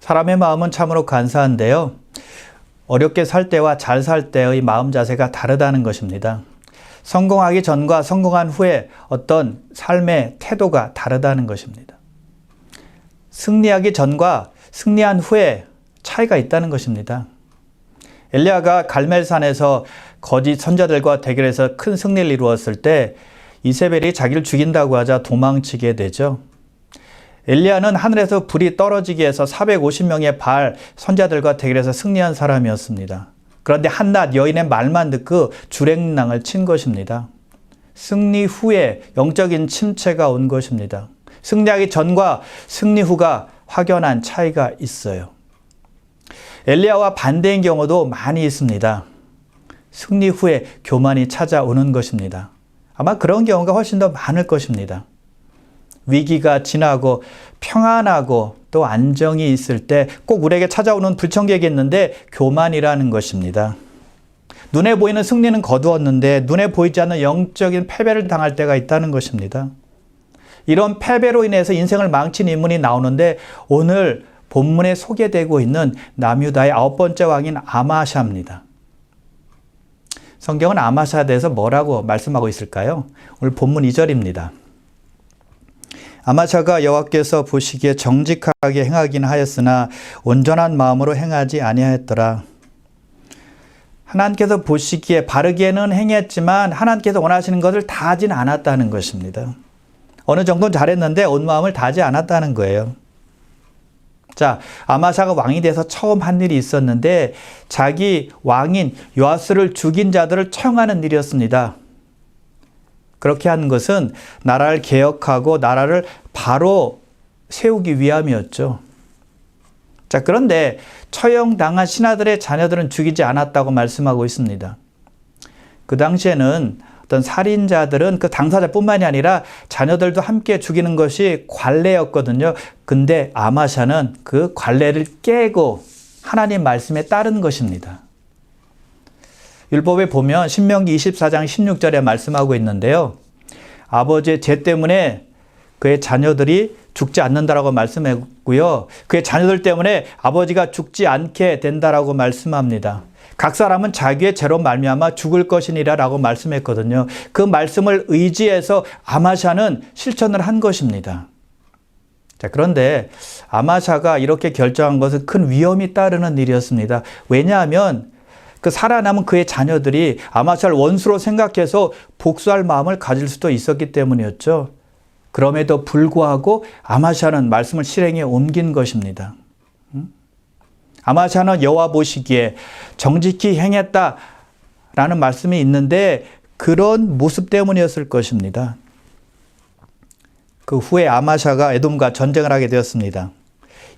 사람의 마음은 참으로 간사한데요. 어렵게 살 때와 잘 살 때의 마음 자세가 다르다는 것입니다. 성공하기 전과 성공한 후에 어떤 삶의 태도가 다르다는 것입니다. 승리하기 전과 승리한 후에 차이가 있다는 것입니다. 엘리야가 갈멜산에서 거짓 선자들과 대결해서 큰 승리를 이루었을 때 이세벨이 자기를 죽인다고 하자 도망치게 되죠. 엘리야는 하늘에서 불이 떨어지게 해서 450명의 바알 선자들과 대결해서 승리한 사람이었습니다. 그런데 한낱 여인의 말만 듣고 주랭랑을 친 것입니다. 승리 후에 영적인 침체가 온 것입니다. 승리하기 전과 승리 후가 확연한 차이가 있어요. 엘리야와 반대인 경우도 많이 있습니다. 승리 후에 교만이 찾아오는 것입니다. 아마 그런 경우가 훨씬 더 많을 것입니다. 위기가 지나고 평안하고 또 안정이 있을 때 꼭 우리에게 찾아오는 불청객이 있는데 교만이라는 것입니다. 눈에 보이는 승리는 거두었는데 눈에 보이지 않는 영적인 패배를 당할 때가 있다는 것입니다. 이런 패배로 인해서 인생을 망친 인물이 나오는데 오늘 본문에 소개되고 있는 남유다의 9번째 왕인 아마샤입니다. 성경은 아마샤에 대해서 뭐라고 말씀하고 있을까요? 오늘 본문 2절입니다. 아마샤가 여호와께서 보시기에 정직하게 행하긴 하였으나 온전한 마음으로 행하지 아니하였더라. 하나님께서 보시기에 바르게는 행했지만 하나님께서 원하시는 것을 다 하진 않았다는 것입니다. 어느 정도는 잘했는데 온 마음을 다하지 않았다는 거예요. 자, 아마샤가 왕이 돼서 처음 한 일이 있었는데 자기 왕인 요아스를 죽인 자들을 처형하는 일이었습니다. 그렇게 하는 것은 나라를 개혁하고 나라를 바로 세우기 위함이었죠. 자, 그런데 처형당한 신하들의 자녀들은 죽이지 않았다고 말씀하고 있습니다. 그 당시에는 어떤 살인자들은 그 당사자뿐만이 아니라 자녀들도 함께 죽이는 것이 관례였거든요. 근데 아마샤는 그 관례를 깨고 하나님 말씀에 따른 것입니다. 율법에 보면 신명기 24장 16절에 말씀하고 있는데요. 아버지의 죄 때문에 그의 자녀들이 죽지 않는다라고 말씀했고요. 그의 자녀들 때문에 아버지가 죽지 않게 된다라고 말씀합니다. 각 사람은 자기의 죄로 말미암아 죽을 것이니라 라고 말씀했거든요. 그 말씀을 의지해서 아마샤는 실천을 한 것입니다. 자, 그런데 아마샤가 이렇게 결정한 것은 큰 위험이 따르는 일이었습니다. 왜냐하면 그 살아남은 그의 자녀들이 아마샤를 원수로 생각해서 복수할 마음을 가질 수도 있었기 때문이었죠. 그럼에도 불구하고 아마샤는 말씀을 실행에 옮긴 것입니다. 아마샤는 여호와 보시기에 정직히 행했다라는 말씀이 있는데 그런 모습 때문이었을 것입니다. 그 후에 아마샤가 에돔과 전쟁을 하게 되었습니다.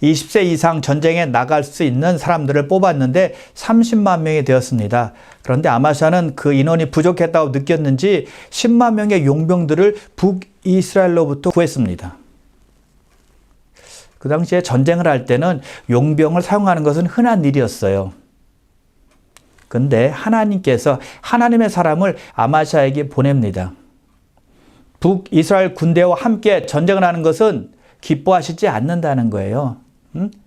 20세 이상 전쟁에 나갈 수 있는 사람들을 뽑았는데 30만 명이 되었습니다. 그런데 아마샤는 그 인원이 부족했다고 느꼈는지 10만 명의 용병들을 북이스라엘로부터 구했습니다. 그 당시에 전쟁을 할 때는 용병을 사용하는 것은 흔한 일이었어요. 그런데 하나님께서 하나님의 사람을 아마샤에게 보냅니다. 북이스라엘 군대와 함께 전쟁을 하는 것은 기뻐하시지 않는다는 거예요.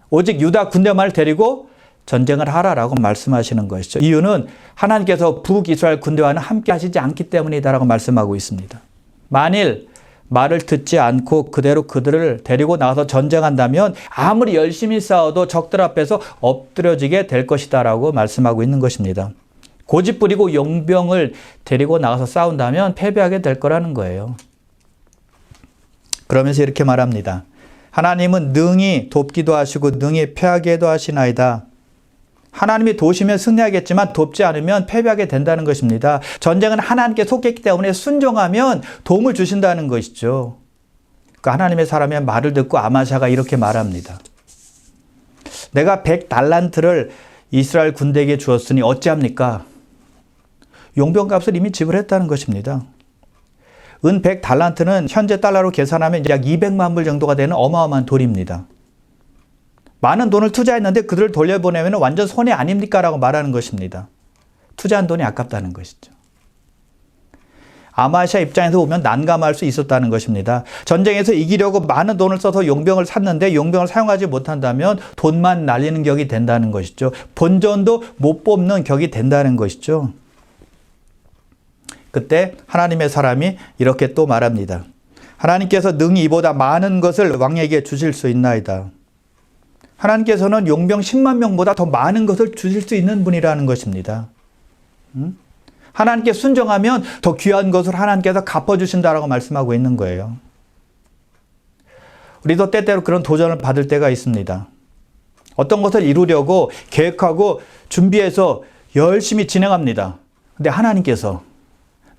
오직 유다 군대만을 데리고 전쟁을 하라라고 말씀하시는 것이죠. 이유는 하나님께서 북이스라엘 군대와는 함께 하시지 않기 때문이다라고 말씀하고 있습니다. 만일 말을 듣지 않고 그대로 그들을 데리고 나가서 전쟁한다면 아무리 열심히 싸워도 적들 앞에서 엎드려지게 될 것이다라고 말씀하고 있는 것입니다. 고집부리고 용병을 데리고 나가서 싸운다면 패배하게 될 거라는 거예요. 그러면서 이렇게 말합니다. 하나님은 능히 돕기도 하시고 능히 패하게도 하시나이다. 하나님이 도우시면 승리하겠지만 돕지 않으면 패배하게 된다는 것입니다. 전쟁은 하나님께 속했기 때문에 순종하면 도움을 주신다는 것이죠. 그 하나님의 사람의 말을 듣고 아마샤가 이렇게 말합니다. 내가 100달란트를 이스라엘 군대에게 주었으니 어찌합니까? 용병값을 이미 지불했다는 것입니다. 은 100달란트는 현재 달러로 계산하면 약 200만 불 정도가 되는 어마어마한 돈입니다. 많은 돈을 투자했는데 그들을 돌려보내면 완전 손해 아닙니까? 라고 말하는 것입니다. 투자한 돈이 아깝다는 것이죠. 아마시아 입장에서 보면 난감할 수 있었다는 것입니다. 전쟁에서 이기려고 많은 돈을 써서 용병을 샀는데 용병을 사용하지 못한다면 돈만 날리는 격이 된다는 것이죠. 본전도 못 뽑는 격이 된다는 것이죠. 그때 하나님의 사람이 이렇게 또 말합니다. 하나님께서 능히 이보다 많은 것을 왕에게 주실 수 있나이다. 하나님께서는 용병 10만 명보다 더 많은 것을 주실 수 있는 분이라는 것입니다. 하나님께 순종하면 더 귀한 것을 하나님께서 갚아주신다라고 말씀하고 있는 거예요. 우리도 때때로 그런 도전을 받을 때가 있습니다. 어떤 것을 이루려고 계획하고 준비해서 열심히 진행합니다. 근데 하나님께서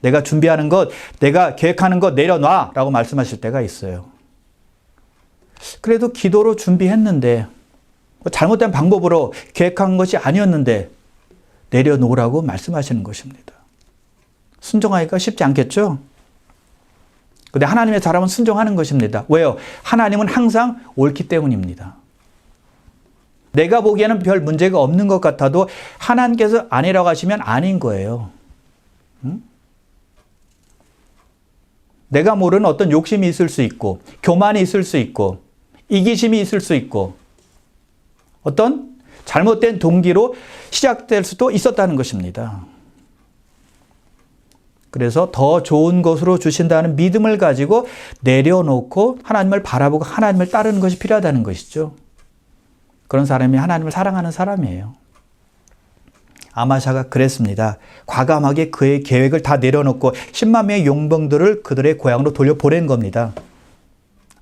내가 준비하는 것, 내가 계획하는 것 내려놔 라고 말씀하실 때가 있어요. 그래도 기도로 준비했는데 잘못된 방법으로 계획한 것이 아니었는데 내려놓으라고 말씀하시는 것입니다. 순종하기가 쉽지 않겠죠? 근데 하나님의 사람은 순종하는 것입니다. 왜요? 하나님은 항상 옳기 때문입니다. 내가 보기에는 별 문제가 없는 것 같아도 하나님께서 아니라고 하시면 아닌 거예요. 내가 모르는 어떤 욕심이 있을 수 있고 교만이 있을 수 있고 이기심이 있을 수 있고 어떤 잘못된 동기로 시작될 수도 있었다는 것입니다. 그래서 더 좋은 것으로 주신다는 믿음을 가지고 내려놓고 하나님을 바라보고 하나님을 따르는 것이 필요하다는 것이죠. 그런 사람이 하나님을 사랑하는 사람이에요. 아마샤가 그랬습니다. 과감하게 그의 계획을 다 내려놓고 10만 명의 용병들을 그들의 고향으로 돌려보낸 겁니다.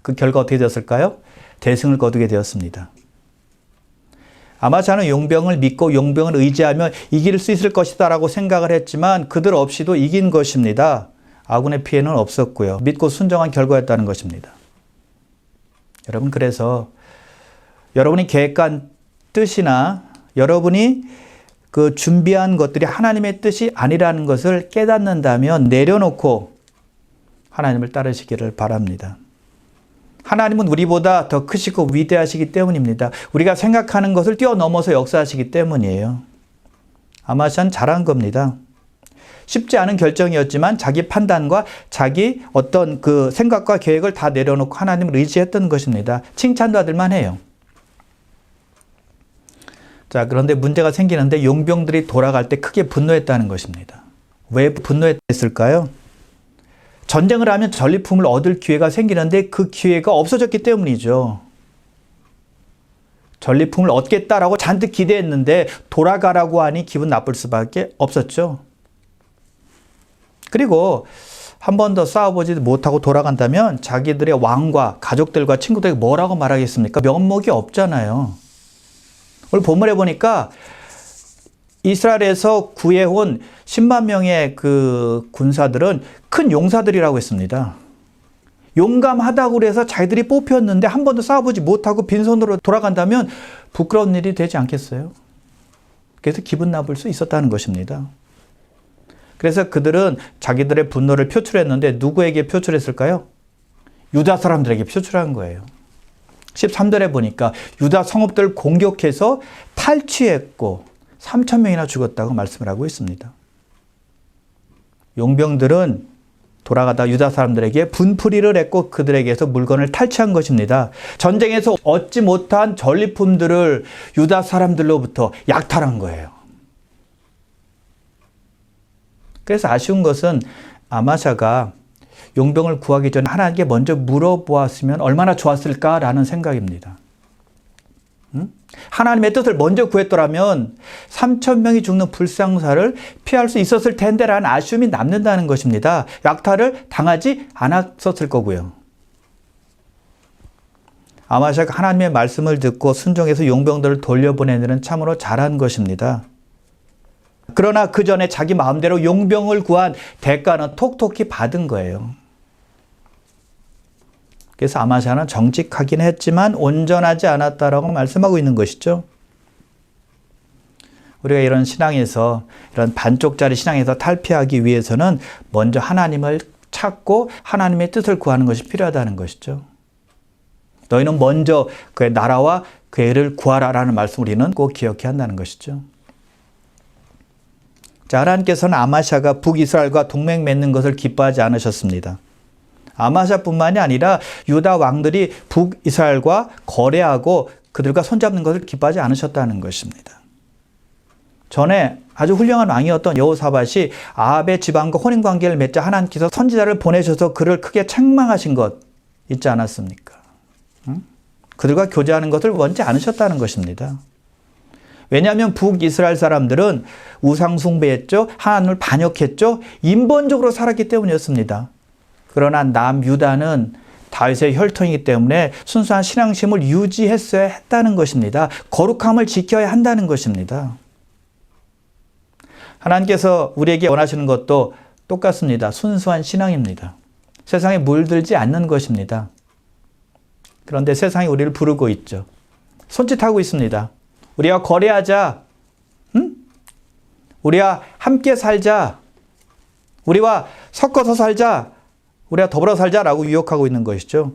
그 결과 어떻게 되었을까요? 대승을 거두게 되었습니다. 아마샤는 용병을 믿고 용병을 의지하며 이길 수 있을 것이다 라고 생각을 했지만 그들 없이도 이긴 것입니다. 아군의 피해는 없었고요. 믿고 순종한 결과였다는 것입니다. 여러분, 그래서 여러분이 계획한 뜻이나 여러분이 그 준비한 것들이 하나님의 뜻이 아니라는 것을 깨닫는다면 내려놓고 하나님을 따르시기를 바랍니다. 하나님은 우리보다 더 크시고 위대하시기 때문입니다. 우리가 생각하는 것을 뛰어넘어서 역사하시기 때문이에요. 아마샤는 잘한 겁니다. 쉽지 않은 결정이었지만 자기 판단과 자기 어떤 그 생각과 계획을 다 내려놓고 하나님을 의지했던 것입니다. 칭찬받을 만해요. 자, 그런데 문제가 생기는데 용병들이 돌아갈 때 크게 분노했다는 것입니다. 왜 분노했을까요? 전쟁을 하면 전리품을 얻을 기회가 생기는데 그 기회가 없어졌기 때문이죠. 전리품을 얻겠다라고 잔뜩 기대했는데 돌아가라고 하니 기분 나쁠 수밖에 없었죠. 그리고 한 번 더 싸워보지 못하고 돌아간다면 자기들의 왕과 가족들과 친구들에게 뭐라고 말하겠습니까? 면목이 없잖아요. 오늘 본문에 보니까 이스라엘에서 구해온 10만 명의 그 군사들은 큰 용사들이라고 했습니다. 용감하다고 해서 자기들이 뽑혔는데 한 번도 싸워보지 못하고 빈손으로 돌아간다면 부끄러운 일이 되지 않겠어요? 그래서 기분 나쁠 수 있었다는 것입니다. 그래서 그들은 자기들의 분노를 표출했는데 누구에게 표출했을까요? 유다 사람들에게 표출한 거예요. 13절에 보니까 유다 성읍들 공격해서 탈취했고 3,000명이나 죽었다고 말씀을 하고 있습니다. 용병들은 돌아가다 유다 사람들에게 분풀이를 했고 그들에게서 물건을 탈취한 것입니다. 전쟁에서 얻지 못한 전리품들을 유다 사람들로부터 약탈한 거예요. 그래서 아쉬운 것은 아마샤가 용병을 구하기 전에 하나님께 먼저 물어보았으면 얼마나 좋았을까라는 생각입니다. 하나님의 뜻을 먼저 구했더라면 3,000명이 죽는 불상사를 피할 수 있었을 텐데라는 아쉬움이 남는다는 것입니다. 약탈을 당하지 않았었을 거고요. 아마샤가 하나님의 말씀을 듣고 순종해서 용병들을 돌려보내는 일은 참으로 잘한 것입니다. 그러나 그 전에 자기 마음대로 용병을 구한 대가는 톡톡히 받은 거예요. 그래서 아마샤는 정직하긴 했지만 온전하지 않았다라고 말씀하고 있는 것이죠. 우리가 이런 신앙에서, 이런 반쪽짜리 신앙에서 탈피하기 위해서는 먼저 하나님을 찾고 하나님의 뜻을 구하는 것이 필요하다는 것이죠. 너희는 먼저 그의 나라와 그의 의를 구하라라는 말씀을 우리는 꼭 기억해야 한다는 것이죠. 자, 하나님께서는 아마샤가 북이스라엘과 동맹 맺는 것을 기뻐하지 않으셨습니다. 아마샤뿐만이 아니라 유다 왕들이 북이스라엘과 거래하고 그들과 손잡는 것을 기뻐하지 않으셨다는 것입니다. 전에 아주 훌륭한 왕이었던 여호사밧이 아합의 지방과 혼인관계를 맺자 하나님께서 선지자를 보내셔서 그를 크게 책망하신 것 있지 않았습니까? 그들과 교제하는 것을 원치 않으셨다는 것입니다. 왜냐하면 북이스라엘 사람들은 우상 숭배했죠. 하나님을 반역했죠. 인본적으로 살았기 때문이었습니다. 그러나 남유다는 다윗의 혈통이기 때문에 순수한 신앙심을 유지했어야 했다는 것입니다. 거룩함을 지켜야 한다는 것입니다. 하나님께서 우리에게 원하시는 것도 똑같습니다. 순수한 신앙입니다. 세상에 물들지 않는 것입니다. 그런데 세상이 우리를 부르고 있죠. 손짓하고 있습니다. 우리와 거래하자. 응? 우리와 함께 살자. 우리와 섞어서 살자. 우리가 더불어 살자라고 유혹하고 있는 것이죠.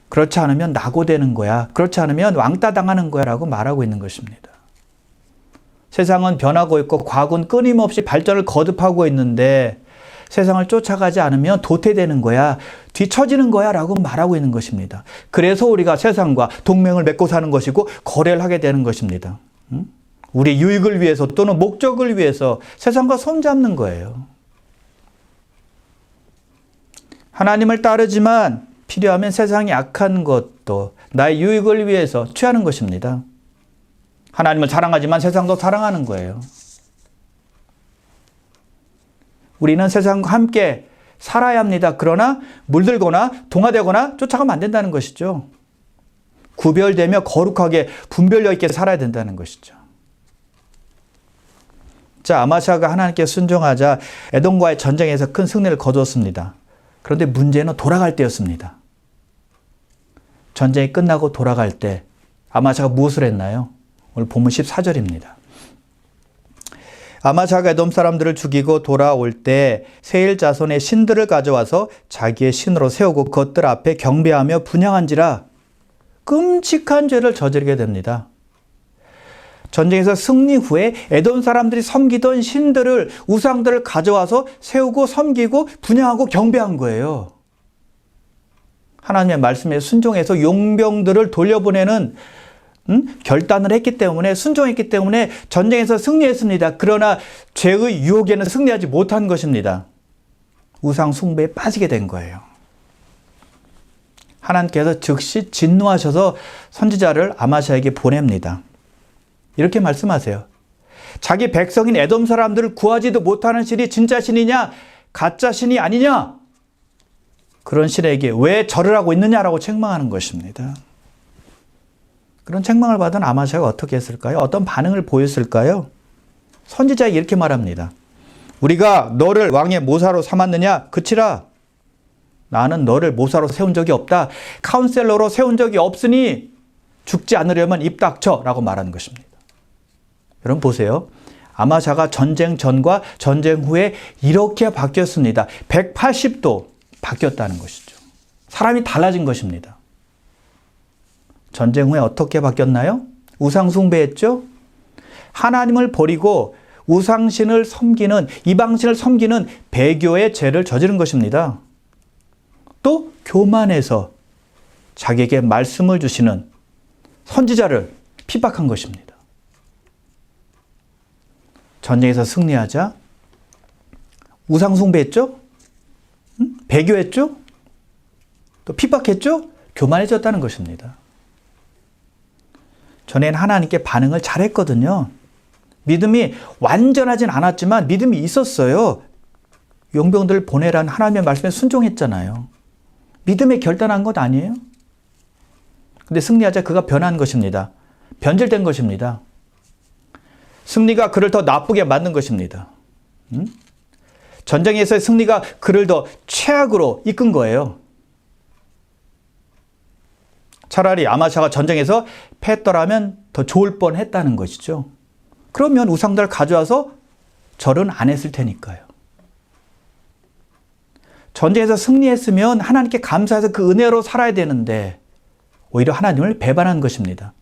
그렇지 않으면 낙오되는 거야. 그렇지 않으면 왕따 당하는 거야 라고 말하고 있는 것입니다. 세상은 변하고 있고 과거는 끊임없이 발전을 거듭하고 있는데 세상을 쫓아가지 않으면 도태되는 거야. 뒤처지는 거야 라고 말하고 있는 것입니다. 그래서 우리가 세상과 동맹을 맺고 사는 것이고 거래를 하게 되는 것입니다. 우리 유익을 위해서 또는 목적을 위해서 세상과 손잡는 거예요. 하나님을 따르지만 필요하면 세상이 악한 것도 나의 유익을 위해서 취하는 것입니다. 하나님을 사랑하지만 세상도 사랑하는 거예요. 우리는 세상과 함께 살아야 합니다. 그러나 물들거나 동화되거나 쫓아가면 안 된다는 것이죠. 구별되며 거룩하게 분별력 있게 살아야 된다는 것이죠. 자, 아마샤가 하나님께 순종하자 에돔과의 전쟁에서 큰 승리를 거두었습니다. 그런데 문제는 돌아갈 때였습니다. 전쟁이 끝나고 돌아갈 때 아마샤가 무엇을 했나요? 오늘 본문 14절입니다. 아마샤가 에돔 사람들을 죽이고 돌아올 때 세일 자손의 신들을 가져와서 자기의 신으로 세우고 그것들 앞에 경배하며 분향한지라 끔찍한 죄를 저지르게 됩니다. 전쟁에서 승리 후에 에돔 사람들이 섬기던 신들을 우상들을 가져와서 세우고 섬기고 분향하고 경배한 거예요. 하나님의 말씀에 순종해서 용병들을 돌려보내는 결단을 했기 때문에 순종했기 때문에 전쟁에서 승리했습니다. 그러나 죄의 유혹에는 승리하지 못한 것입니다. 우상 숭배에 빠지게 된 거예요. 하나님께서 즉시 진노하셔서 선지자를 아마샤에게 보냅니다. 이렇게 말씀하세요. 자기 백성인 에돔 사람들을 구하지도 못하는 신이 진짜 신이냐 가짜 신이 아니냐 그런 신에게 왜 절을 하고 있느냐라고 책망하는 것입니다. 그런 책망을 받은 아마샤가 어떻게 했을까요? 어떤 반응을 보였을까요? 선지자에게 이렇게 말합니다. 우리가 너를 왕의 모사로 삼았느냐? 그치라. 나는 너를 모사로 세운 적이 없다. 카운셀러로 세운 적이 없으니 죽지 않으려면 입 닥쳐 라고 말하는 것입니다. 여러분 보세요. 아마샤가 전쟁 전과 전쟁 후에 이렇게 바뀌었습니다. 180도 바뀌었다는 것이죠. 사람이 달라진 것입니다. 전쟁 후에 어떻게 바뀌었나요? 우상 숭배했죠? 하나님을 버리고 우상신을 섬기는 이방신을 섬기는 배교의 죄를 저지른 것입니다. 또 교만해서 자기에게 말씀을 주시는 선지자를 핍박한 것입니다. 전쟁에서 승리하자 우상 숭배했죠? 배교했죠? 또 핍박했죠? 교만해졌다는 것입니다. 전에는 하나님께 반응을 잘했거든요. 믿음이 완전하진 않았지만 믿음이 있었어요. 용병들을 보내라는 하나님의 말씀에 순종했잖아요. 믿음에 결단한 것 아니에요? 근데 승리하자 그가 변한 것입니다. 변질된 것입니다. 승리가 그를 더 나쁘게 만든 것입니다. 전쟁에서의 승리가 그를 더 최악으로 이끈 거예요. 차라리 아마샤가 전쟁에서 패했더라면 더 좋을 뻔했다는 것이죠. 그러면 우상들을 가져와서 절은 안 했을 테니까요. 전쟁에서 승리했으면 하나님께 감사해서 그 은혜로 살아야 되는데 오히려 하나님을 배반한 것입니다.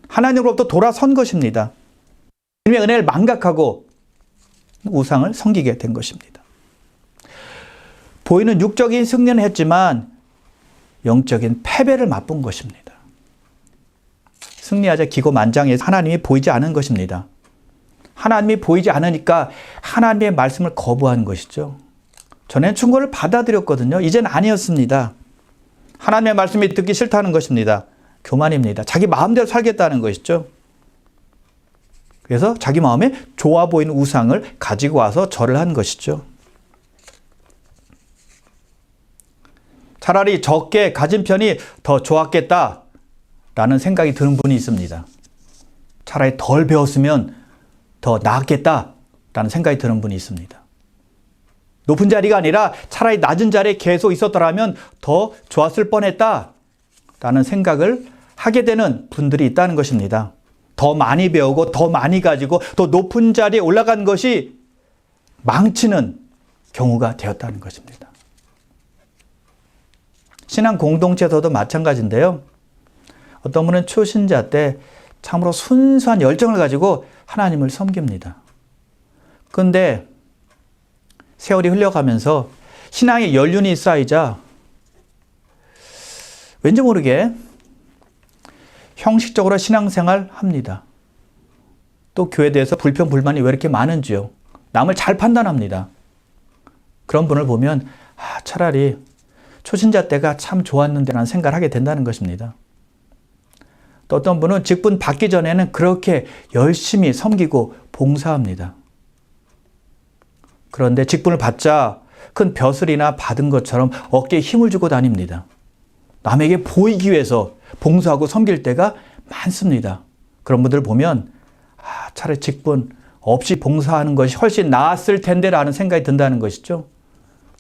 하나님으로부터 돌아선 것입니다. 주님의 은혜를 망각하고 우상을 섬기게 된 것입니다. 보이는 육적인 승리는 했지만 영적인 패배를 맛본 것입니다. 승리하자 기고만장해서 하나님이 보이지 않은 것입니다. 하나님이 보이지 않으니까 하나님의 말씀을 거부하는 것이죠. 전엔 충고를 받아들였거든요. 이젠 아니었습니다. 하나님의 말씀이 듣기 싫다는 것입니다. 교만입니다. 자기 마음대로 살겠다는 것이죠. 그래서 자기 마음에 좋아 보이는 우상을 가지고 와서 절을 한 것이죠. 차라리 적게 가진 편이 더 좋았겠다라는 생각이 드는 분이 있습니다. 차라리 덜 배웠으면 더 나았겠다라는 생각이 드는 분이 있습니다. 높은 자리가 아니라 차라리 낮은 자리에 계속 있었더라면 더 좋았을 뻔했다라는 생각을 하게 되는 분들이 있다는 것입니다. 더 많이 배우고 더 많이 가지고 더 높은 자리에 올라간 것이 망치는 경우가 되었다는 것입니다. 신앙 공동체에서도 마찬가지인데요. 어떤 분은 초신자 때 참으로 순수한 열정을 가지고 하나님을 섬깁니다. 그런데 세월이 흘러가면서 신앙의 연륜이 쌓이자 왠지 모르게 형식적으로 신앙생활 합니다. 또 교회에 대해서 불평, 불만이 왜 이렇게 많은지요. 남을 잘 판단합니다. 그런 분을 보면 차라리 초신자 때가 참 좋았는데 라는 생각을 하게 된다는 것입니다. 또 어떤 분은 직분 받기 전에는 그렇게 열심히 섬기고 봉사합니다. 그런데 직분을 받자 큰 벼슬이나 받은 것처럼 어깨에 힘을 주고 다닙니다. 남에게 보이기 위해서 봉사하고 섬길 때가 많습니다. 그런 분들을 보면 차라리 직분 없이 봉사하는 것이 훨씬 나았을 텐데 라는 생각이 든다는 것이죠.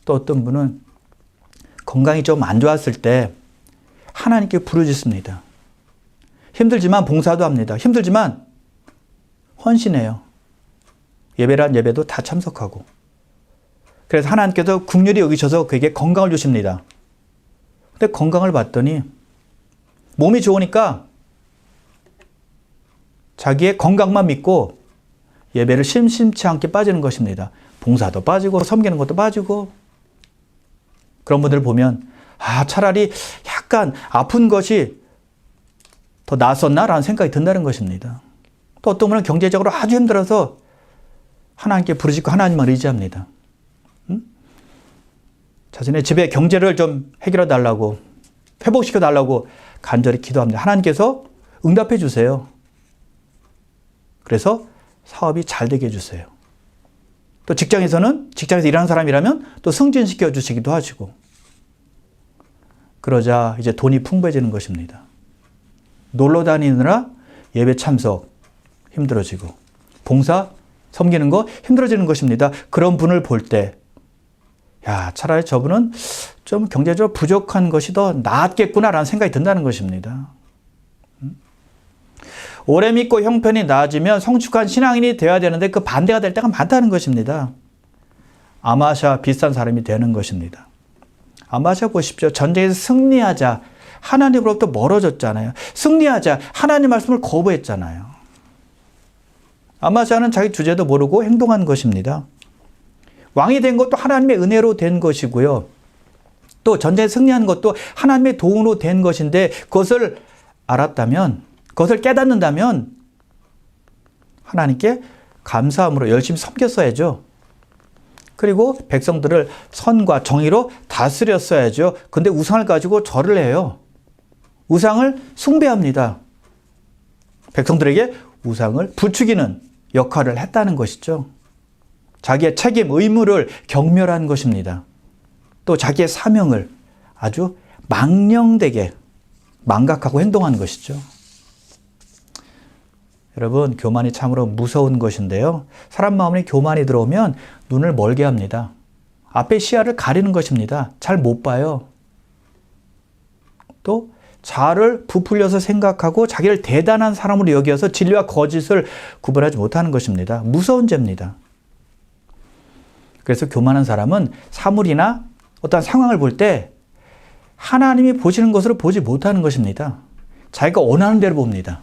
또 어떤 분은 건강이 좀 안 좋았을 때 하나님께 부르짖습니다. 힘들지만 봉사도 합니다. 힘들지만 헌신해요. 예배란 예배도 다 참석하고. 그래서 하나님께서 긍휼히 여기셔서 그에게 건강을 주십니다. 근데 건강을 봤더니 몸이 좋으니까 자기의 건강만 믿고 예배를 심심치 않게 빠지는 것입니다. 봉사도 빠지고 섬기는 것도 빠지고. 그런 분들을 보면 차라리 약간 아픈 것이 더 나았었나라는 생각이 든다는 것입니다. 또 어떤 분은 경제적으로 아주 힘들어서 하나님께 부르짖고 하나님만 의지합니다. 자신의 집의 경제를 좀 해결해 달라고, 회복시켜 달라고 간절히 기도합니다. 하나님께서 응답해 주세요. 그래서 사업이 잘 되게 해주세요. 또 직장에서 일하는 사람이라면 또 승진시켜 주시기도 하시고. 그러자 이제 돈이 풍부해지는 것입니다. 놀러 다니느라 예배 참석 힘들어지고, 봉사 섬기는 거 힘들어지는 것입니다. 그런 분을 볼 때 차라리 저분은 좀 경제적으로 부족한 것이 더 나았겠구나라는 생각이 든다는 것입니다. 오래 믿고 형편이 나아지면 성숙한 신앙인이 되어야 되는데 그 반대가 될 때가 많다는 것입니다. 아마샤 비슷한 사람이 되는 것입니다. 아마샤 보십시오. 전쟁에서 승리하자 하나님으로부터 멀어졌잖아요. 승리하자 하나님 말씀을 거부했잖아요. 아마샤는 자기 주제도 모르고 행동한 것입니다. 왕이 된 것도 하나님의 은혜로 된 것이고요. 또 전쟁에 승리한 것도 하나님의 도움으로 된 것인데 그것을 알았다면, 그것을 깨닫는다면 하나님께 감사함으로 열심히 섬겼어야죠. 그리고 백성들을 선과 정의로 다스렸어야죠. 근데 우상을 가지고 절을 해요. 우상을 숭배합니다. 백성들에게 우상을 부추기는 역할을 했다는 것이죠. 자기의 책임, 의무를 경멸한 것입니다. 또 자기의 사명을 아주 망령되게 망각하고 행동한 것이죠. 여러분, 교만이 참으로 무서운 것인데요. 사람 마음에 교만이 들어오면 눈을 멀게 합니다. 앞에 시야를 가리는 것입니다. 잘 못 봐요. 또 자아를 부풀려서 생각하고 자기를 대단한 사람으로 여겨서 진리와 거짓을 구분하지 못하는 것입니다. 무서운 죄입니다. 그래서 교만한 사람은 사물이나 어떤 상황을 볼 때 하나님이 보시는 것으로 보지 못하는 것입니다. 자기가 원하는 대로 봅니다.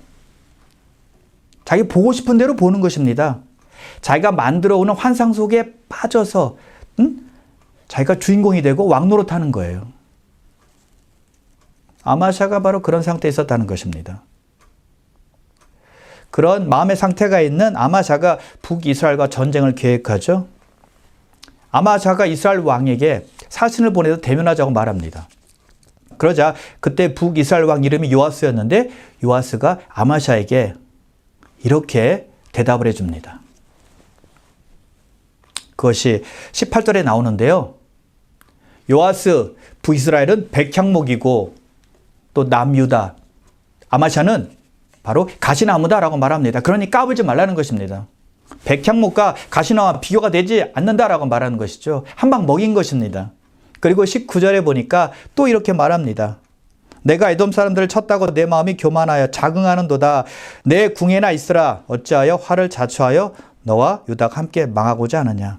자기 보고 싶은 대로 보는 것입니다. 자기가 만들어 오는 환상 속에 빠져서 자기가 주인공이 되고 왕노릇하는 거예요. 아마샤가 바로 그런 상태에 있었다는 것입니다. 그런 마음의 상태가 있는 아마샤가 북이스라엘과 전쟁을 계획하죠. 아마샤가 이스라엘 왕에게 사신을 보내서 대면하자고 말합니다. 그러자 그때 북이스라엘 왕 이름이 요아스였는데 요아스가 아마샤에게 이렇게 대답을 해줍니다. 그것이 18절에 나오는데요. 요아스, 북이스라엘은 백향목이고 또 남유다, 아마샤는 바로 가시나무다라고 말합니다. 그러니 까불지 말라는 것입니다. 백향목과 가시나무와 비교가 되지 않는다라고 말하는 것이죠. 한 방 먹인 것입니다. 그리고 19절에 보니까 또 이렇게 말합니다. 내가 에돔 사람들을 쳤다고 내 마음이 교만하여 자긍하는도다. 내 궁에나 있으라. 어찌하여 화를 자초하여 너와 유다가 함께 망하고자 하느냐.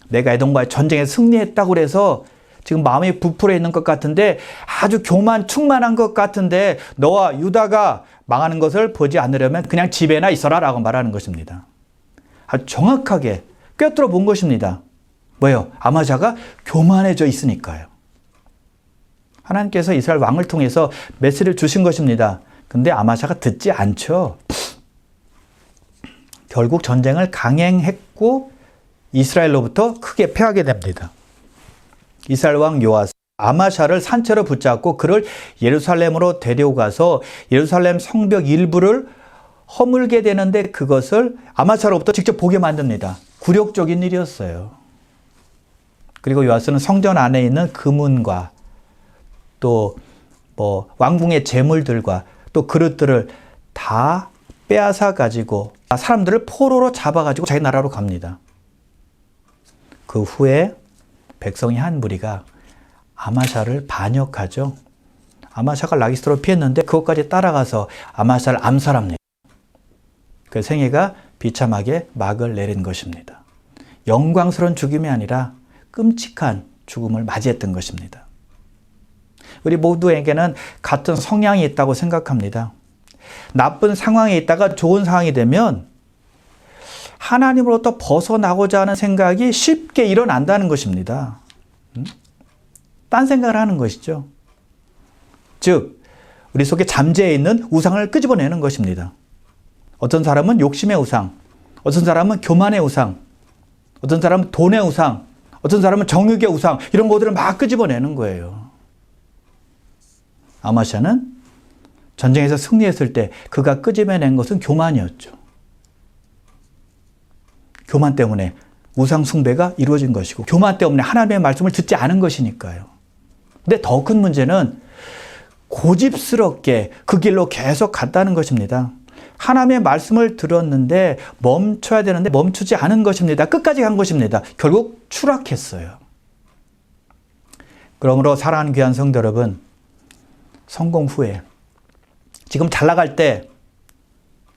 내가 에돔과의 전쟁에 승리했다고 해서 지금 마음이 부풀어 있는 것 같은데, 아주 교만 충만한 것 같은데 너와 유다가 망하는 것을 보지 않으려면 그냥 집에나 있어라 라고 말하는 것입니다. 아주 정확하게 꿰뚫어 본 것입니다. 뭐예요? 아마샤가 교만해져 있으니까요. 하나님께서 이스라엘 왕을 통해서 메시지를 주신 것입니다. 근데 아마샤가 듣지 않죠. 결국 전쟁을 강행했고 이스라엘로부터 크게 패하게 됩니다. 이스라엘 왕 요아스 아마샤를 산채로 붙잡고 그를 예루살렘으로 데려가서 예루살렘 성벽 일부를 허물게 되는데 그것을 아마샤로부터 직접 보게 만듭니다. 굴욕적인 일이었어요. 그리고 요아스는 성전 안에 있는 금은과 또 왕궁의 재물들과 또 그릇들을 다 빼앗아 가지고 사람들을 포로로 잡아 가지고 자기 나라로 갑니다. 그 후에 백성이 한 무리가 아마샤를 반역하죠. 아마샤가 라기스로 피했는데 그것까지 따라가서 아마샤를 암살합니다. 그 생애가 비참하게 막을 내린 것입니다. 영광스러운 죽음이 아니라 끔찍한 죽음을 맞이했던 것입니다. 우리 모두에게는 같은 성향이 있다고 생각합니다. 나쁜 상황에 있다가 좋은 상황이 되면 하나님으로부터 벗어나고자 하는 생각이 쉽게 일어난다는 것입니다. 딴 생각을 하는 것이죠. 즉, 우리 속에 잠재해 있는 우상을 끄집어내는 것입니다. 어떤 사람은 욕심의 우상, 어떤 사람은 교만의 우상, 어떤 사람은 돈의 우상, 어떤 사람은 정욕의 우상, 이런 것들을 막 끄집어내는 거예요. 아마샤는 전쟁에서 승리했을 때 그가 끄집어낸 것은 교만이었죠. 교만 때문에 우상 숭배가 이루어진 것이고 교만 때문에 하나님의 말씀을 듣지 않은 것이니까요. 근데 더 큰 문제는 고집스럽게 그 길로 계속 갔다는 것입니다. 하나님의 말씀을 들었는데 멈춰야 되는데 멈추지 않은 것입니다. 끝까지 간 것입니다. 결국 추락했어요. 그러므로 사랑하는 귀한 성도 여러분, 성공 후에, 지금 잘 나갈 때,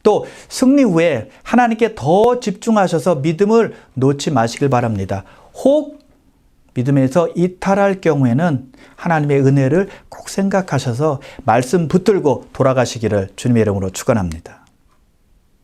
또 승리 후에 하나님께 더 집중하셔서 믿음을 놓지 마시길 바랍니다. 혹 믿음에서 이탈할 경우에는 하나님의 은혜를 꼭 생각하셔서 말씀 붙들고 돌아가시기를 주님의 이름으로 축원합니다.